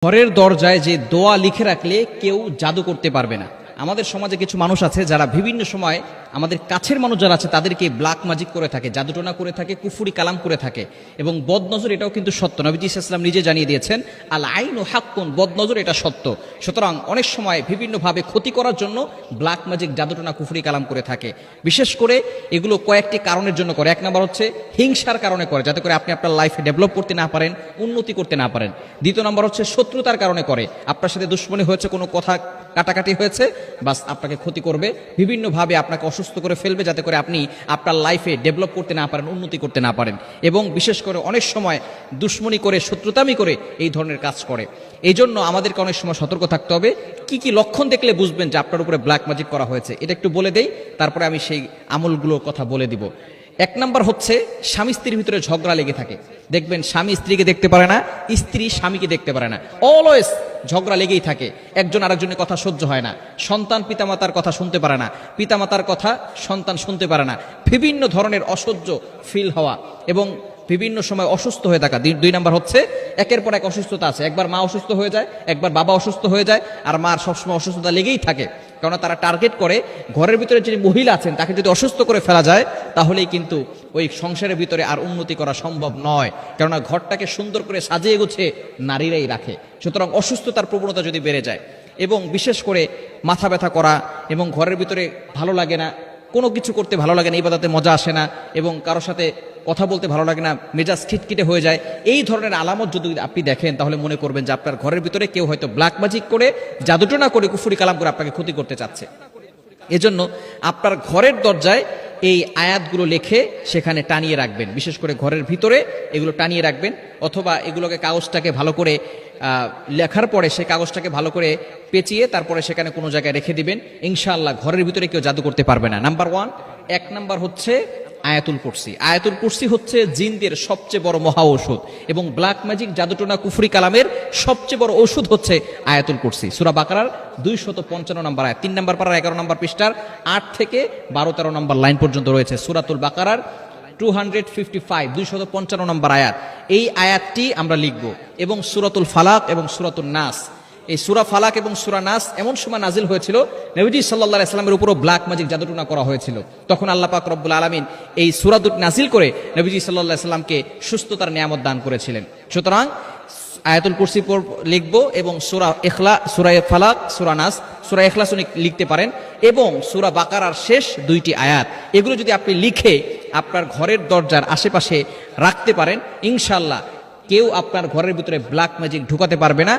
ঘরের দরজায় যে দোয়া লিখে রাখলে কেউ জাদু করতে পারবে না। আমাদের সমাজে কিছু মানুষ আছে যারা বিভিন্ন সময় আমাদের কাছের মানুষ যারা আছে তাদেরকে ব্ল্যাক ম্যাজিক করে থাকে, জাদুটোনা করে থাকে, কুফুরি কালাম করে থাকে এবং বদনজর এটাও কিন্তু সত্য। নবীজি সাল্লাল্লাহু আলাইহি ওয়াসাল্লাম নিজে জানিয়ে দিয়েছেন, আল আইনু হাক্কুন, বদনজর এটা সত্য। সুতরাং অনেক সময় বিভিন্নভাবে ক্ষতি করার জন্য ব্ল্যাক ম্যাজিক, জাদুটোনা, কুফুরি কালাম করে থাকে। বিশেষ করে এগুলো কয়েকটি কারণের জন্য করে। এক নম্বর হচ্ছে হিংসার কারণে করে, যাতে করে আপনি আপনার লাইফে ডেভেলপ করতে না পারেন, উন্নতি করতে না পারেন। দ্বিতীয় নম্বর হচ্ছে শত্রুতার কারণে করে, আপনার সাথে দুশ্মনী হয়েছে, কোনো কথা কাটাকাটি হয়েছে, বাস আপনাকে ক্ষতি করবে, বিভিন্নভাবে আপনাকে অসুস্থ করে ফেলবে, যাতে করে আপনি আপনার লাইফে ডেভেলপ করতে না পারেন, উন্নতি করতে না পারেন। এবং বিশেষ করে অনেক সময় দুশ্মনী করে, শত্রুতামি করে এই ধরনের কাজ করে। এই জন্য আমাদেরকে অনেক সময় সতর্ক থাকতে হবে। কি কি লক্ষণ দেখলে বুঝবেন যে আপনার উপরে ব্ল্যাক ম্যাজিক করা হয়েছে, এটা একটু বলে দেই, তারপরে আমি সেই আমলগুলোর কথা বলে দিব। এক নাম্বার হচ্ছে স্বামী স্ত্রীর ভিতরে ঝগড়া লেগে থাকে। দেখবেন স্বামী স্ত্রীকে দেখতে পারে না, স্ত্রী স্বামীকে দেখতে পারে না, অলওয়েজ ঝগড়া লেগেই থাকে, একজন আরেকজনের কথা সহ্য হয় না, সন্তান পিতামাতার কথা শুনতে পারে না, পিতামাতার কথা সন্তান শুনতে পারে না, বিভিন্ন ধরনের অসহ্য ফিল হওয়া এবং বিভিন্ন সময় অসুস্থ হয়ে থাকা। দুই নাম্বার হচ্ছে একের পর এক অসুস্থতা আছে, একবার মা অসুস্থ হয়ে যায়, একবার বাবা অসুস্থ হয়ে যায়, আর মার সবসময় অসুস্থতা লেগেই থাকে। কারণ তারা টার্গেট করে ঘরের ভিতরে যিনি মহিলা আছেন তাকে যদি অসুস্থ করে ফেলা যায়, তাহলেই কিন্তু ওই সংসারের ভিতরে আর উন্নতি করা সম্ভব নয়। কেননা ঘরটাকে সুন্দর করে সাজিয়ে গুছিয়ে নারীরাই রাখে। সুতরাং অসুস্থতার প্রবণতা যদি বেড়ে যায় এবং বিশেষ করে মাথা ব্যথা করা এবং ঘরের ভিতরে ভালো লাগে না, কোনো কিছু করতে ভালো লাগে না, ইবাদতে মজা আসে না এবং কারোর সাথে কথা বলতে ভালো লাগে না, মেজাজ খিটখিটে হয়ে যায়, এই ধরনের আলামত যদি আপনি দেখেন তাহলে মনে করবেন যে আপনার ঘরের ভিতরে কেউ হয়তো ব্ল্যাক ম্যাজিক করে, জাদুটোনা করে, কুফুরি কালাম করে আপনাকে ক্ষতি করতে চাচ্ছে। এজন্য আপনার ঘরের দরজায় এই আয়াতগুলো লিখে সেখানে টানিয়ে রাখবেন। বিশেষ করে ঘরের ভিতরে এগুলো টানিয়ে রাখবেন, অথবা এগুলোকে কাগজটাকে ভালো করে লেখার পরে সেই কাগজটাকে ভালো করে পেঁচিয়ে তারপরে সেখানে কোনো জায়গায় রেখে দিবেন। ইনশাআল্লাহ ঘরের ভিতরে কেউ জাদু করতে পারবে না। নাম্বার ওয়ান, এক নাম্বার হচ্ছে আয়াতুল কুরসি। আয়াতুল কুরসি হচ্ছে জিনদের সবচেয়ে বড় মহা ঔষধ এবং ব্ল্যাক ম্যাজিক, জাদুটোনা, কুফরি কালামের সবচেয়ে বড় ঔষধ হচ্ছে আয়াতুল কুরসি। সূরা বাকারার 255 নম্বর আয়াত, 3 নম্বর পারার 11 নম্বর পৃষ্ঠার 8 থেকে 12-13 নম্বর লাইন পর্যন্ত রয়েছে। সূরাতুল বাকারার 255 নম্বর আয়াত, এই আয়াতটি আমরা লিখব। এবং সূরাতুল ফালাক এবং সূরাতুন নাস, এই সূরা ফালাক এবং সূরা নাস এমন সময় নাজিল হয়েছিল নবীজি সাল্লাল্লাহু আলাইহি ওয়াসাল্লামের উপরও ব্ল্যাক ম্যাজিক, জাদুটোনা করা হয়েছিল। তখন আল্লাহ পাক রব্বুল আলামিন এই সূরা দুটি নাজিল করে নবীজি সাল্লাল্লাহু আলাইহি ওয়াসাল্লামকে সুস্থতার নিয়ামত দান করেছিলেন। সুতরাং আয়াতুল কুরসি লিখব এবং সূরা ফালাক, সূরা নাস, সূরা ইখলাস লিখতে পারেন এবং সূরা বাকারার শেষ 2টি আয়াত, এগুলো যদি আপনি লিখে আপনার ঘরের দরজার আশেপাশে রাখতে পারেন, ইনশাআল্লাহ কেউ আপনার ঘরের ভিতরে ব্ল্যাক ম্যাজিক ঢুকাতে পারবে না।